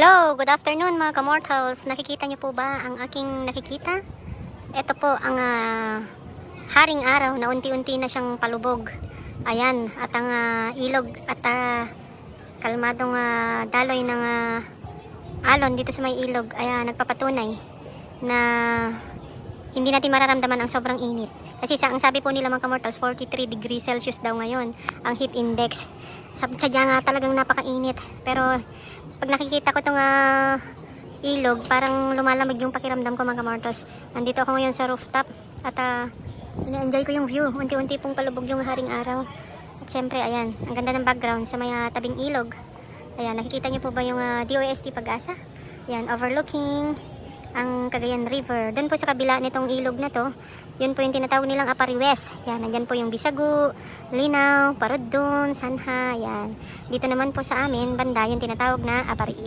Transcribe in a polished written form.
Hello, good afternoon mga kamortals. Nakikita niyo po ba ang aking nakikita? Ito po ang haring araw na unti-unti na siyang palubog. Ayan, at ang ilog at kalmadong daloy ng alon dito sa may ilog ay nagpapatunay na hindi natin mararamdaman ang sobrang init. Kasi ang sabi po nila mga kamortals, 43 degrees Celsius daw ngayon ang heat index. Sadya nga talagang napakainit. Pero pag nakikita ko itong ilog, parang lumalamig yung pakiramdam ko mga kamortals. Nandito ako ngayon sa rooftop at ina-enjoy ko yung view. Unti-unti pong palubog yung haring araw. At syempre, ayan, ang ganda ng background sa may tabing ilog. Ayan, nakikita niyo po ba yung DOST Pag-asa? Ayan, overlooking ang Cagayan River. Doon po sa kabila nitong ilog na to, yun po yung tinatawag nilang Apariwes. Yan, nandyan po yung Bisagu, Linaw, Parudon, Sanha, yan. Dito naman po sa amin, banda, yung tinatawag na Apariis.